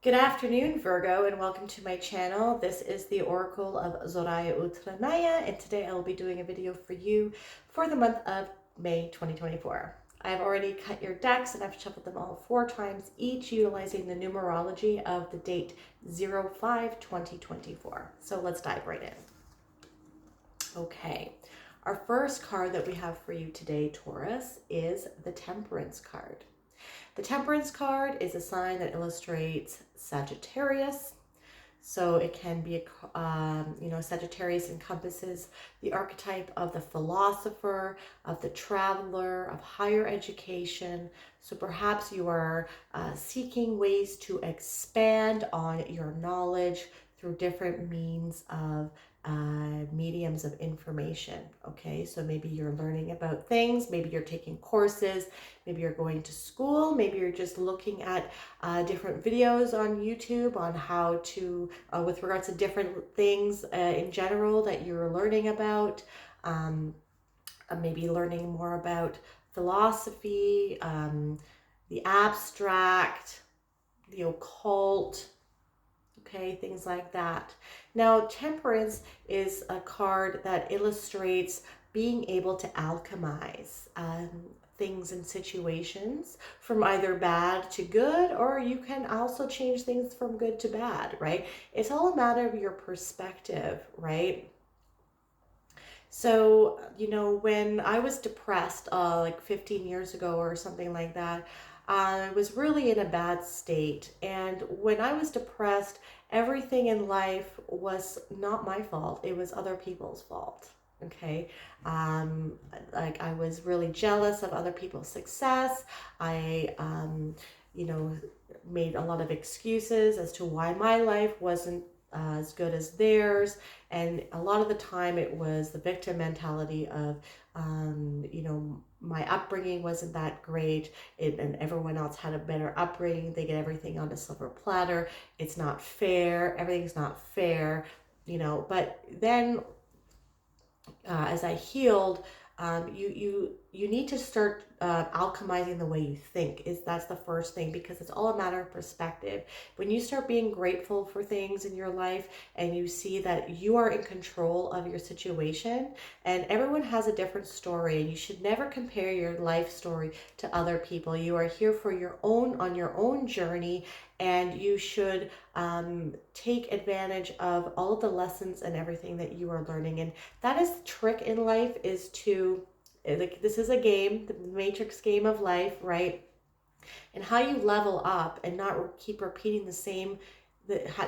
Good afternoon, Virgo, and welcome to my channel. This is the Oracle of Zoraya Utranaya, and today I will be doing a video for you for the month of May 2024. I've already cut your decks and I've shuffled them all 4 times, each utilizing the numerology of the date 05/2024. So let's dive right in. Okay, our first card that we have for you today, Taurus, is the Temperance card. The Temperance card is a sign that illustrates Sagittarius. So it can be, Sagittarius encompasses the archetype of the philosopher, of the traveler, of higher education. So perhaps you are seeking ways to expand on your knowledge through different means of mediums of information. Okay, so maybe you're learning about things, maybe you're taking courses, maybe you're going to school, maybe you're just looking at different videos on YouTube on how to, with regards to different things in general that you're learning about. Maybe learning more about philosophy, the abstract, the occult, okay, things like that. Now, Temperance is a card that illustrates being able to alchemize things and situations from either bad to good, or you can also change things from good to bad, right? It's all a matter of your perspective, right? So, when I was depressed, like 15 years ago or something like that, I was really in a bad state. And when I was depressed, everything in life was not my fault. It was other people's fault. Okay. Like I was really jealous of other people's success. I, you know, made a lot of excuses as to why my life wasn't as good as theirs. And a lot of the time it was the victim mentality of, my upbringing wasn't that great, and everyone else had a better upbringing. They get everything on a silver platter. It's not fair. Everything's not fair, But then as I healed, you need to start alchemizing the way you think. That's the first thing, because it's all a matter of perspective. When you start being grateful for things in your life and you see that you are in control of your situation, and everyone has a different story, and you should never compare your life story to other people. You are here for on your own journey, and you should take advantage of all of the lessons and everything that you are learning. And that is the trick in life, is to, like, this is a game, the matrix game of life, right? And how you level up and not keep repeating the same,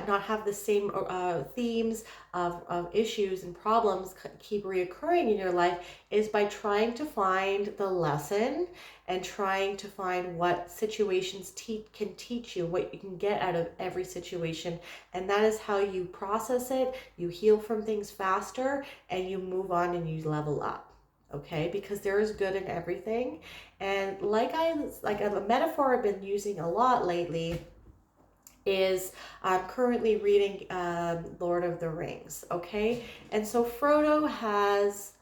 not have the same themes of issues and problems keep reoccurring in your life, is by trying to find the lesson and trying to find what situations can teach you, what you can get out of every situation. And that is how you process it. You heal from things faster, and you move on and you level up. Okay, because there is good in everything. And like a metaphor I've been using a lot lately is I'm currently reading Lord of the Rings. Okay, and so Frodo has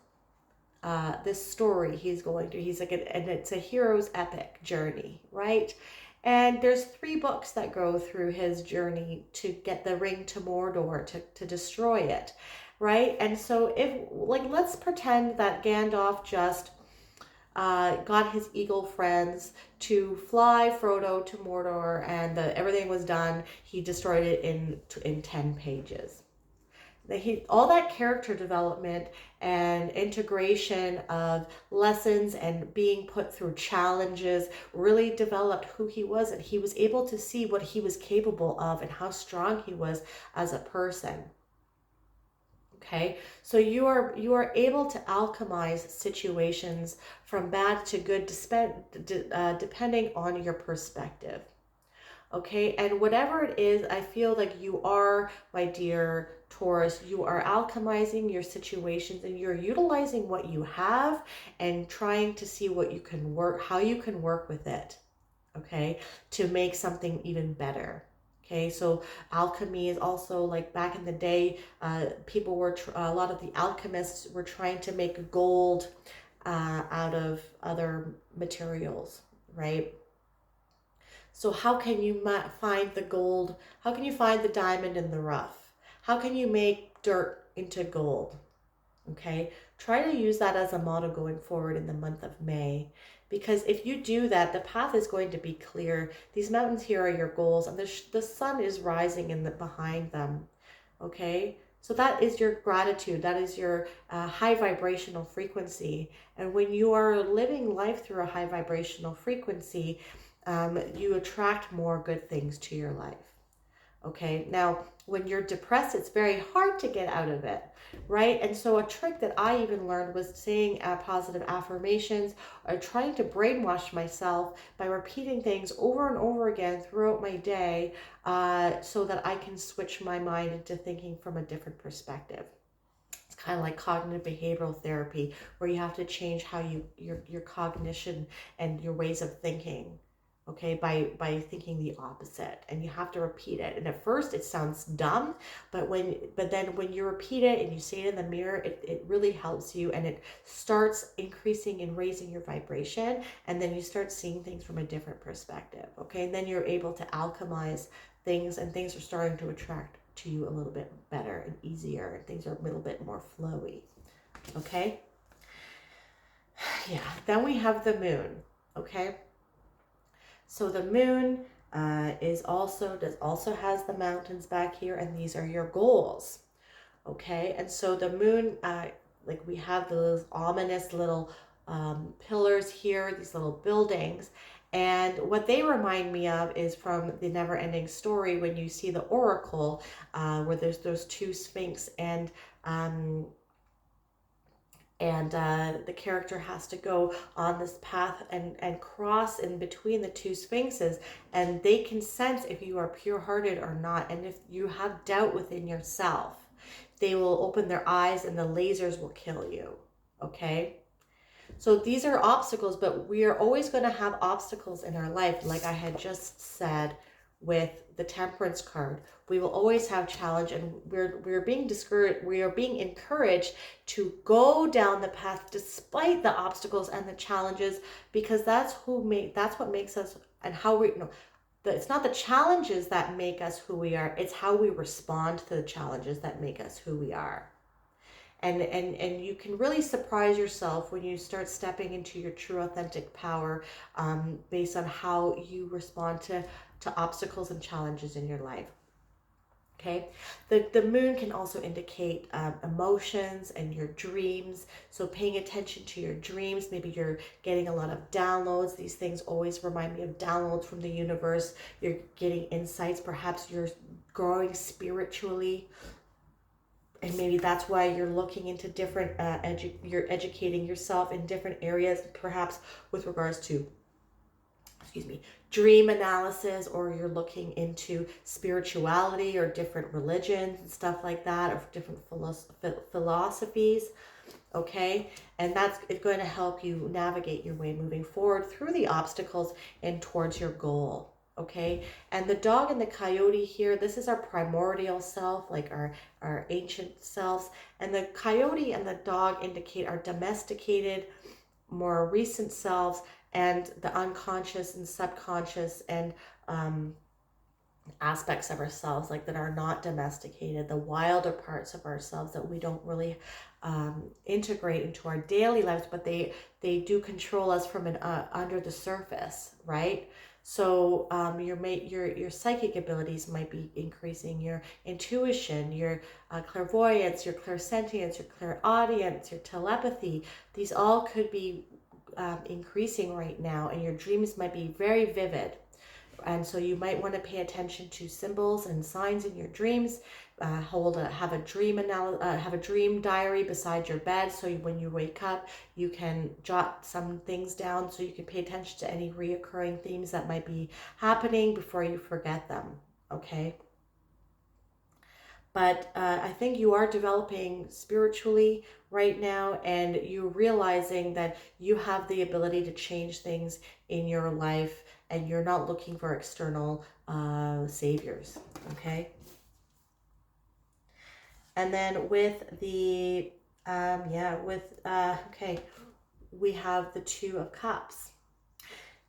this story he's going through. And it's a hero's epic journey, right? And there's 3 books that go through his journey to get the ring to Mordor, to destroy it, right? And so let's pretend that Gandalf just got his eagle friends to fly Frodo to Mordor, and everything was done. He destroyed it in 10 pages. All that character development and integration of lessons and being put through challenges really developed who he was, and he was able to see what he was capable of and how strong he was as a person. Okay, so you are able to alchemize situations from bad to good, depending on your perspective. Okay, and whatever it is, I feel like you are, my dear Taurus, you are alchemizing your situations, and you're utilizing what you have and trying to see how you can work with it, okay, to make something even better. Okay, so alchemy is also, like, back in the day, a lot of the alchemists were trying to make gold out of other materials, right? So how can you find the gold? How can you find the diamond in the rough? How can you make dirt into gold? Okay, try to use that as a motto going forward in the month of May. Because if you do that, the path is going to be clear. These mountains here are your goals, and the sun is rising in the behind them. Okay, so that is your gratitude. That is your high vibrational frequency. And when you are living life through a high vibrational frequency, you attract more good things to your life. Okay, now when you're depressed, it's very hard to get out of it, right? And so a trick that I even learned was saying positive affirmations or trying to brainwash myself by repeating things over and over again throughout my day, so that I can switch my mind into thinking from a different perspective. It's kind of like cognitive behavioral therapy, where you have to change how your cognition and your ways of thinking, okay, by thinking the opposite, and you have to repeat it. And at first it sounds dumb, but then when you repeat it and you say it in the mirror, it really helps you, and it starts increasing and raising your vibration, and then you start seeing things from a different perspective. Okay, and then you're able to alchemize things, and things are starting to attract to you a little bit better and easier, and things are a little bit more flowy. Okay, yeah. Then we have the moon. Okay, so the moon is also has the mountains back here, and these are your goals. Okay, and so the moon, like we have those ominous little pillars here, these little buildings. And what they remind me of is from the Never Ending Story, when you see the oracle, where there's those two sphinx, um, and the character has to go on this path and cross in between the two sphinxes, and they can sense if you are pure-hearted or not, and if you have doubt within yourself, they will open their eyes and the lasers will kill you. Okay, so these are obstacles, but we are always going to have obstacles in our life. Like I had just said with the Temperance card, we will always have challenge, and we're being discouraged. We are being encouraged to go down the path despite the obstacles and the challenges, because that's what makes us, and how we know. It's not the challenges that make us who we are. It's how we respond to the challenges that make us who we are. And you can really surprise yourself when you start stepping into your true authentic power, based on how you respond to obstacles and challenges in your life. Okay, the moon can also indicate emotions and your dreams. So paying attention to your dreams, maybe you're getting a lot of downloads. These things always remind me of downloads from the universe. You're getting insights. Perhaps you're growing spiritually, and maybe that's why you're looking into different you're educating yourself in different areas, perhaps with regards to, excuse me, dream analysis, or you're looking into spirituality or different religions and stuff like that, or different philosophies. Okay, and that's going to help you navigate your way moving forward through the obstacles and towards your goal. Okay, and the dog and the coyote here, this is our primordial self, like our ancient selves, and the coyote and the dog indicate our domesticated, more recent selves, and the unconscious and subconscious, and aspects of ourselves, like that are not domesticated, the wilder parts of ourselves that we don't really integrate into our daily lives, but they do control us from an under the surface, right? So your psychic abilities might be increasing, your intuition, your clairvoyance, your clairsentience, your clairaudience, your telepathy. These all could be increasing right now, and your dreams might be very vivid. And so you might want to pay attention to symbols and signs in your dreams. Have a dream diary beside your bed, so when you wake up, you can jot some things down, so you can pay attention to any reoccurring themes that might be happening before you forget them. Okay. But I think you are developing spiritually right now, and you're realizing that you have the ability to change things in your life, and you're not looking for external saviors. Okay. And then with the, okay, we have the Two of Cups.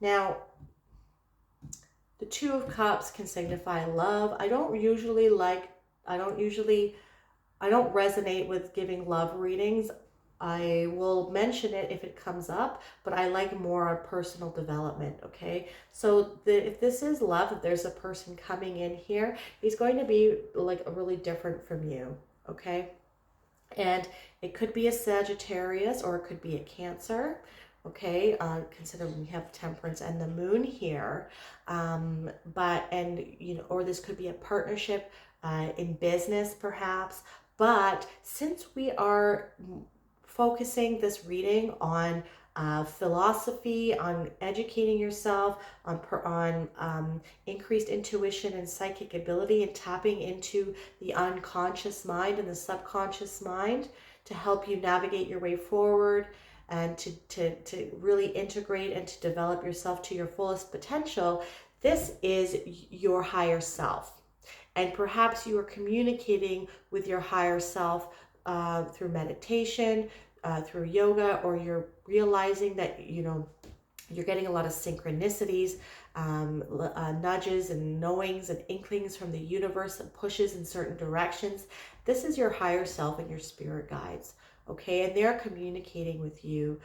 Now, The Two of Cups can signify love. I don't resonate with giving love readings. I will mention it if it comes up, but I like more on personal development, okay? So if this is love, if there's a person coming in here, he's going to be like really different from you, okay? And it could be a Sagittarius or it could be a Cancer. Okay, consider we have Temperance and the Moon here, or this could be a partnership in business, perhaps. But since we are focusing this reading on philosophy, on educating yourself, on increased intuition and psychic ability, and tapping into the unconscious mind and the subconscious mind to help you navigate your way forward and to really integrate and to develop yourself to your fullest potential. This is your higher self. And perhaps you are communicating with your higher self through meditation, through yoga, or you're realizing that you're getting a lot of synchronicities, nudges and knowings and inklings from the universe that pushes in certain directions. This is your higher self and your spirit guides. Okay, and they're communicating with you.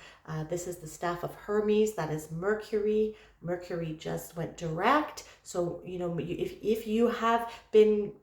This is the staff of Hermes. That is Mercury. Mercury just went direct. So, if you have been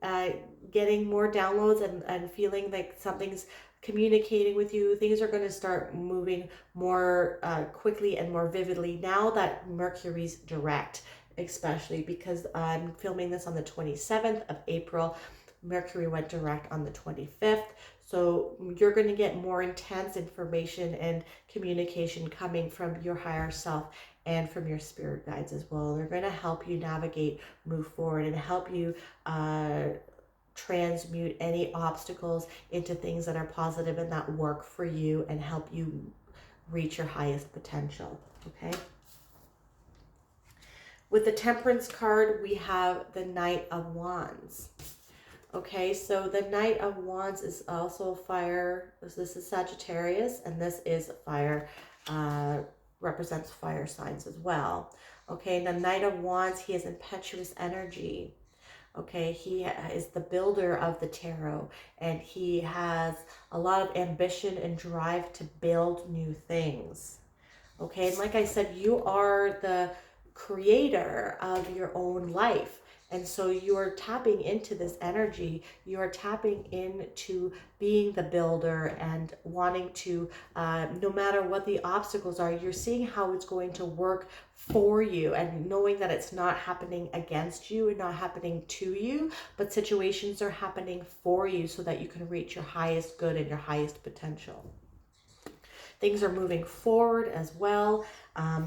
getting more downloads and feeling like something's communicating with you, things are going to start moving more quickly and more vividly now that Mercury's direct, especially because I'm filming this on the 27th of April. Mercury went direct on the 25th. So you're going to get more intense information and communication coming from your higher self and from your spirit guides as well. They're going to help you navigate, move forward, and help you transmute any obstacles into things that are positive and that work for you and help you reach your highest potential. Okay. With the Temperance card, we have the Knight of Wands. Okay, so the Knight of Wands is also fire. This is Sagittarius, and this is fire, represents fire signs as well. Okay, the Knight of Wands, he has impetuous energy. Okay, he is the builder of the tarot, and he has a lot of ambition and drive to build new things. Okay, and like I said, you are the creator of your own life. And so you're tapping into this energy. You're tapping into being the builder and wanting to, no matter what the obstacles are, you're seeing how it's going to work for you and knowing that it's not happening against you and not happening to you, but situations are happening for you so that you can reach your highest good and your highest potential. Things are moving forward as well.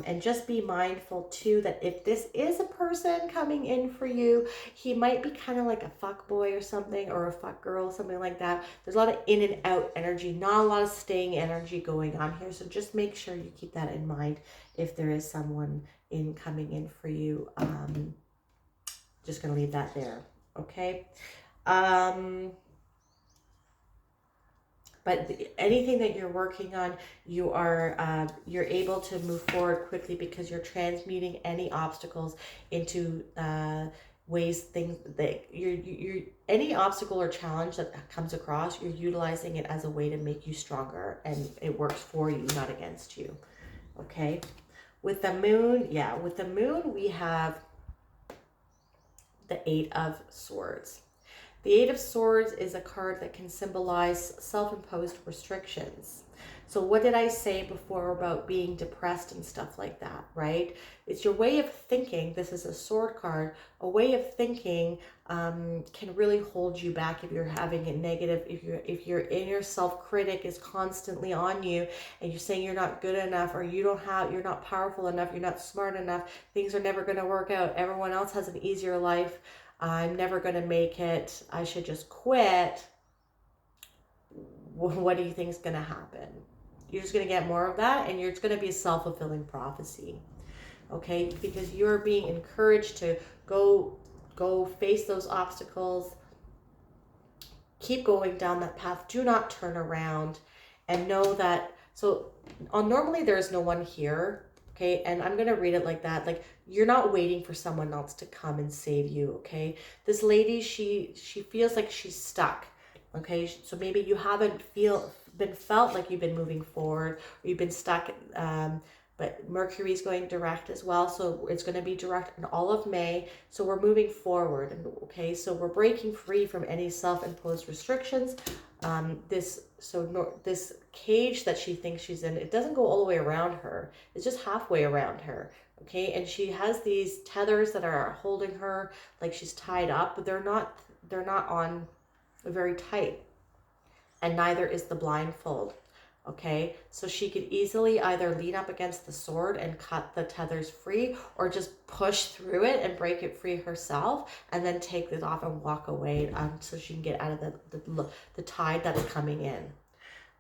And just be mindful too that if this is a person coming in for you, he might be kind of like a fuck boy or something, or a fuck girl, something like that. There's a lot of in and out energy, not a lot of staying energy going on here. So just make sure you keep that in mind if there is someone coming in for you. Just gonna leave that there. Okay. But anything that you're working on, you're able to move forward quickly because you're transmuting any obstacles into things that you're any obstacle or challenge that comes across, you're utilizing it as a way to make you stronger, and it works for you, not against you. Okay. With the moon, we have the Eight of Swords. The Eight of Swords is a card that can symbolize self-imposed restrictions. So what did I say before about being depressed and stuff like that, right? It's your way of thinking. This is a sword card. A way of thinking can really hold you back if you're having a negative, if your inner self-critic is constantly on you and you're saying you're not good enough, or you're not powerful enough, you're not smart enough, things are never going to work out, everyone else has an easier life, I'm never going to make it, I should just quit. What do you think is going to happen? You're just going to get more of that, and it's going to be a self-fulfilling prophecy. Okay? Because you're being encouraged to go face those obstacles. Keep going down that path. Do not turn around, and know that, normally there's no one here Okay, and I'm going to read it like that. Like, you're not waiting for someone else to come and save you. Okay, this lady, she feels like she's stuck. Okay, so maybe you haven't been felt like you've been moving forward, or you've been stuck. But Mercury's going direct as well, so it's going to be direct in all of May. So we're moving forward, and okay, so we're breaking free from any self-imposed restrictions. This cage that she thinks she's in, it doesn't go all the way around her. It's just halfway around her. Okay, and she has these tethers that are holding her like she's tied up, but they're not on very tight, and neither is the blindfold. Okay, so she could easily either lean up against the sword and cut the tethers free, or just push through it and break it free herself, and then take it off and walk away, so she can get out of the tide that is coming in.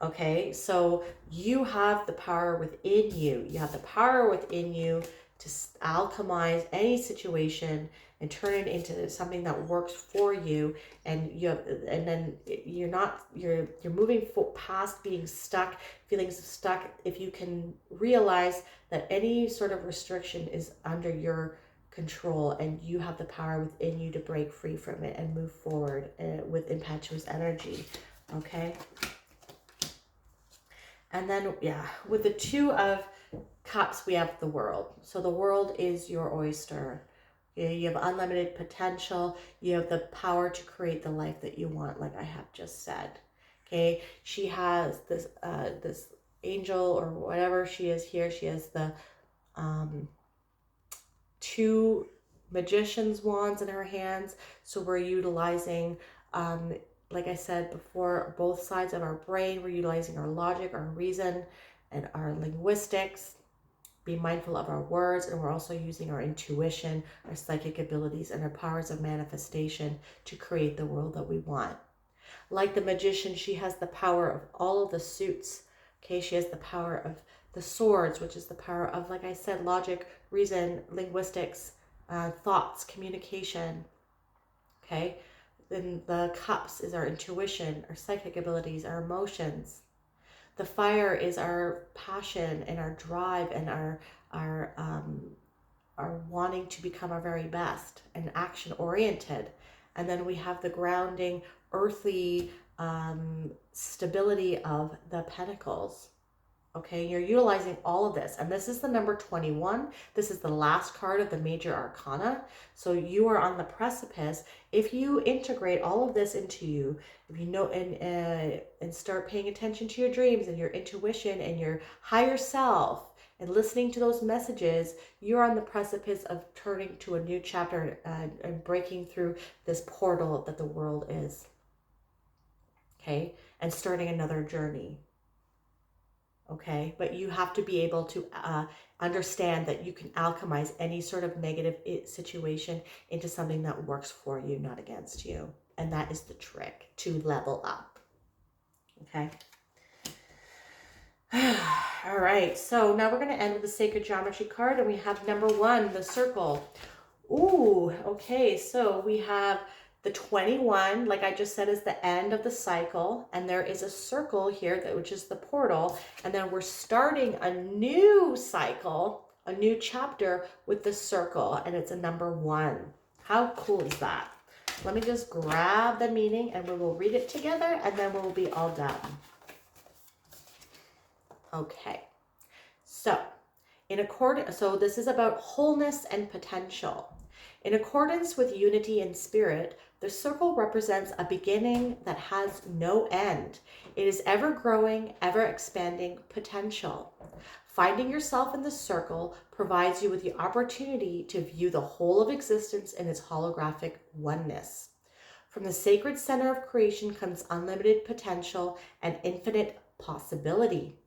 Okay, so you have the power within you. You have the power within you to alchemize any situation and turn it into something that works for you. And then you're moving past being stuck, feelings of stuck. If you can realize that any sort of restriction is under your control, and you have the power within you to break free from it and move forward with impetuous energy. Okay. And then, yeah, with the Two of Cups, we have the world. So the world is your oyster. You have unlimited potential. You have the power to create the life that you want, like I have just said. Okay, she has this angel or whatever she is here. She has the two magician's wands in her hands. So we're utilizing like I said before, both sides of our brain. We're utilizing our logic, our reason, and our linguistics. Be mindful of our words, and we're also using our intuition, our psychic abilities, and our powers of manifestation to create the world that we want. Like the magician, she has the power of all of the suits. Okay, she has the power of the swords, which is the power of, like I said, logic, reason, linguistics, thoughts, communication. Okay, then the cups is our intuition, our psychic abilities, our emotions. The fire is our passion and our drive and our wanting to become our very best and action oriented. And then we have the grounding, earthly stability of the pentacles. Okay, you're utilizing all of this. And this is the number 21. This is the last card of the major arcana. So you are on the precipice. If you integrate all of this into you, if you know and start paying attention to your dreams and your intuition and your higher self and listening to those messages, you're on the precipice of turning to a new chapter and breaking through this portal that the world is. Okay, and starting another journey. Okay, but you have to be able to understand that you can alchemize any sort of negative situation into something that works for you, not against you. And that is the trick to level up. Okay. All right, so now we're going to end with the Sacred Geometry card, and we have number 1, the circle. Ooh, okay, so we have the 21, like I just said, is the end of the cycle, and there is a circle here, which is the portal, and then we're starting a new cycle, a new chapter with the circle, and it's a number 1. How cool is that? Let me just grab the meaning, and we will read it together, and then we'll be all done. Okay, so this is about wholeness and potential. In accordance with unity in spirit, the circle represents a beginning that has no end. It is ever growing, ever expanding potential. Finding yourself in the circle provides you with the opportunity to view the whole of existence in its holographic oneness. From the sacred center of creation comes unlimited potential and infinite possibility.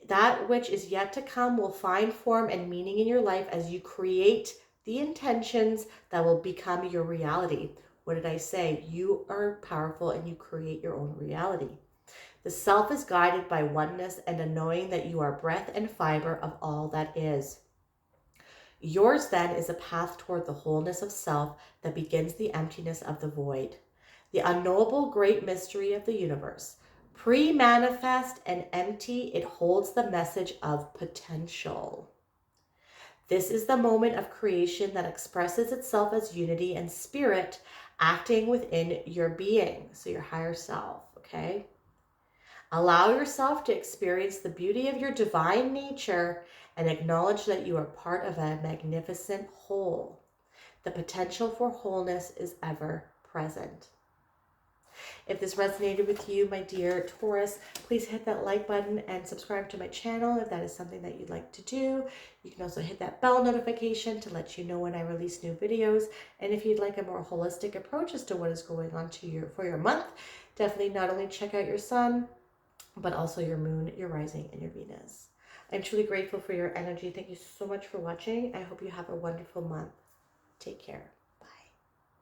That which is yet to come will find form and meaning in your life as you create the intentions that will become your reality. What did I say? You are powerful and you create your own reality. The self is guided by oneness and a knowing that you are breath and fiber of all that is. Yours then is a path toward the wholeness of self that begins the emptiness of the void. The unknowable great mystery of the universe. Pre-manifest and empty, it holds the message of potential. This is the moment of creation that expresses itself as unity and spirit acting within your being, so your higher self, okay? Allow yourself to experience the beauty of your divine nature and acknowledge that you are part of a magnificent whole. The potential for wholeness is ever present. If this resonated with you, my dear Taurus, please hit that like button and subscribe to my channel if that is something that you'd like to do. You can also hit that bell notification to let you know when I release new videos. And if you'd like a more holistic approach as to what is going on for your month, definitely not only check out your sun, but also your moon, your rising, and your Venus. I'm truly grateful for your energy. Thank you so much for watching. I hope you have a wonderful month. Take care.